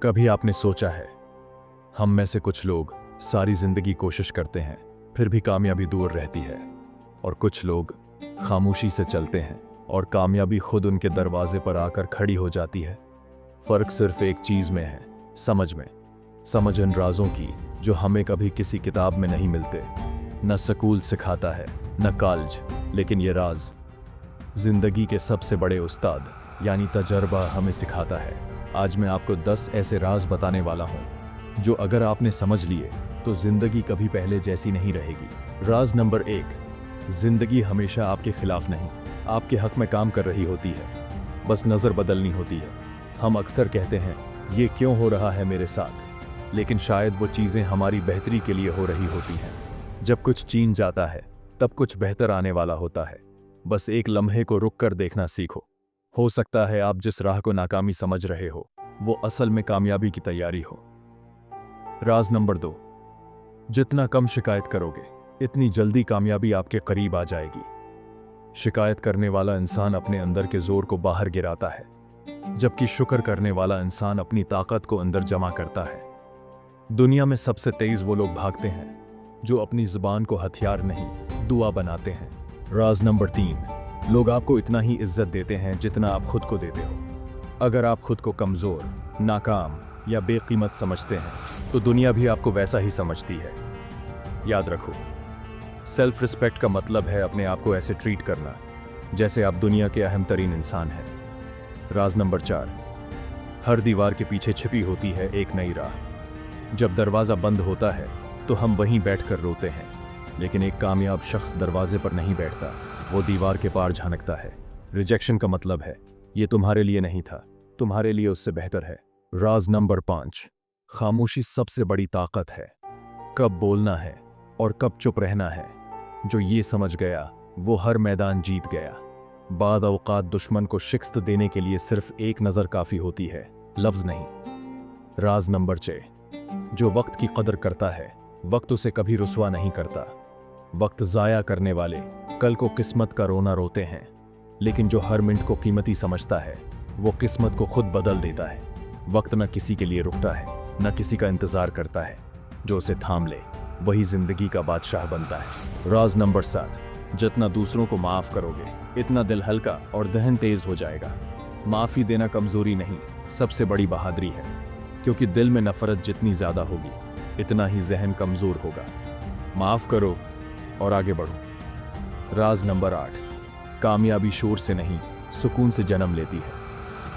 कभी आपने सोचा है, हम में से कुछ लोग सारी जिंदगी कोशिश करते हैं, फिर भी कामयाबी दूर रहती है, और कुछ लोग खामोशी से चलते हैं और कामयाबी खुद उनके दरवाजे पर आकर खड़ी हो जाती है। फर्क सिर्फ एक चीज में है, समझ में। समझ इन राजों की जो हमें कभी किसी किताब में नहीं मिलते, न स्कूल सिखाता है न कॉलेज, लेकिन ये राज जिंदगी के सबसे बड़े उस्ताद यानी तजर्बा हमें सिखाता है। आज मैं आपको 10 ऐसे राज बताने वाला हूं जो अगर आपने समझ लिए तो जिंदगी कभी पहले जैसी नहीं रहेगी। राज नंबर 1, जिंदगी हमेशा आपके खिलाफ नहीं, आपके हक में काम कर रही होती है, बस नजर बदलनी होती है। हम अक्सर कहते हैं, ये क्यों हो रहा है मेरे साथ, लेकिन शायद वो चीजें हमारी बेहतरी के लिए हो रही होती हैं। जब कुछ चीन जाता है तब कुछ बेहतर आने वाला होता है। बस एक लम्हे को रुक कर देखना सीखो। हो सकता है आप जिस राह को नाकामी समझ रहे हो वो असल में कामयाबी की तैयारी हो। राज नंबर 2, जितना कम शिकायत करोगे इतनी जल्दी कामयाबी आपके करीब आ जाएगी। शिकायत करने वाला इंसान अपने अंदर के जोर को बाहर गिराता है, जबकि शुक्र करने वाला इंसान अपनी ताकत को अंदर जमा करता है। दुनिया में सबसे तेज वो लोग भागते हैं जो अपनी जुबान को हथियार नहीं दुआ बनाते हैं। राज नंबर 3, लोग आपको इतना ही इज्जत देते हैं जितना आप खुद को देते हो। अगर आप खुद को कमजोर, नाकाम या बेकीमत समझते हैं तो दुनिया भी आपको वैसा ही समझती है। याद रखो, सेल्फ रिस्पेक्ट का मतलब है अपने आप को ऐसे ट्रीट करना जैसे आप दुनिया के अहम तरीन इंसान हैं। राज नंबर 4, हर दीवार के पीछे छिपी होती है एक नई राह। जब दरवाजा बंद होता है तो हम वहीं बैठकर रोते हैं, लेकिन एक कामयाब शख्स दरवाजे पर नहीं बैठता, वो दीवार के पार झांकता है। रिजेक्शन का मतलब है ये तुम्हारे लिए नहीं था, तुम्हारे लिए उससे बेहतर है। राज नंबर 5, खामोशी सबसे बड़ी ताकत है। कब बोलना है और कब चुप रहना है, जो ये समझ गया वो हर मैदान जीत गया। बाद औकात दुश्मन को शिकस्त देने के लिए सिर्फ एक नजर काफी होती है, लफ्ज नहीं। राज नंबर 6, जो वक्त की कदर करता है वक्त उसे कभी रुसवा नहीं करता। वक्त जाया करने वाले कल को किस्मत का रोना रोते हैं, लेकिन जो हर मिनट को कीमती समझता है वो किस्मत को खुद बदल देता है। वक्त न किसी के लिए रुकता है, न किसी का इंतजार करता है। जो उसे थाम ले वही जिंदगी का बादशाह बनता है। राज नंबर 7, जितना दूसरों को माफ करोगे इतना दिल हल्का और जहन तेज हो जाएगा। माफी देना कमजोरी नहीं, सबसे बड़ी बहादुरी है, क्योंकि दिल में नफरत जितनी ज्यादा होगी इतना ही जहन कमजोर होगा। माफ करो और आगे बढ़ो। राज नंबर 8, कामयाबी शोर से नहीं सुकून से जन्म लेती है।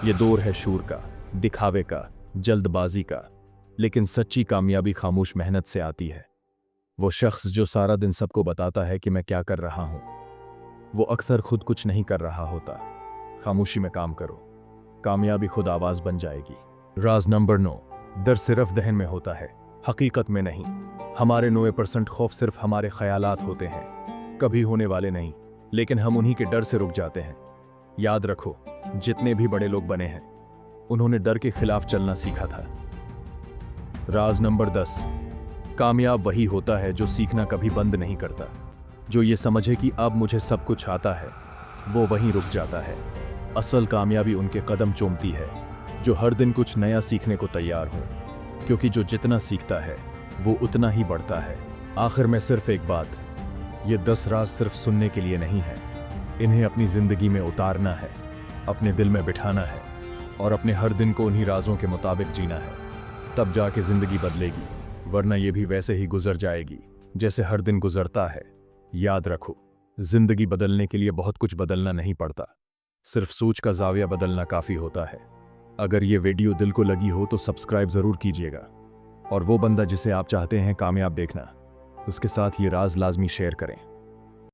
ये दौर है शूर का, दिखावे का, जल्दबाजी का, लेकिन सच्ची कामयाबी खामोश मेहनत से आती है। वो शख्स जो सारा दिन सबको बताता है कि मैं क्या कर रहा हूं, वो अक्सर खुद कुछ नहीं कर रहा होता। खामोशी में काम करो, कामयाबी खुद आवाज बन जाएगी। राज नंबर 9, डर सिर्फ दहन में होता है, हकीकत में नहीं। हमारे 90% खौफ सिर्फ हमारे ख्यालात होते हैं, कभी होने वाले नहीं, लेकिन हम उन्हीं के डर से रुक जाते हैं। याद रखो, जितने भी बड़े लोग बने हैं उन्होंने डर के खिलाफ चलना सीखा था। राज नंबर 10, कामयाब वही होता है जो सीखना कभी बंद नहीं करता। जो ये समझे कि अब मुझे सब कुछ आता है वो वहीं रुक जाता है। असल कामयाबी उनके कदम चूमती है जो हर दिन कुछ नया सीखने को तैयार हो, क्योंकि जो जितना सीखता है वो उतना ही बढ़ता है। आखिर में सिर्फ एक बात, ये 10 राज सिर्फ सुनने के लिए नहीं है, इन्हें अपनी जिंदगी में उतारना है, अपने दिल में बिठाना है और अपने हर दिन को उन्हीं राजों के मुताबिक जीना है। तब जाके जिंदगी बदलेगी, वरना ये भी वैसे ही गुजर जाएगी जैसे हर दिन गुजरता है। याद रखो, जिंदगी बदलने के लिए बहुत कुछ बदलना नहीं पड़ता, सिर्फ सोच का जाविया बदलना काफी होता है। अगर ये वीडियो दिल को लगी हो तो सब्सक्राइब जरूर कीजिएगा, और वो बंदा जिसे आप चाहते हैं कामयाब देखना, उसके साथ ये राज लाजमी शेयर करें।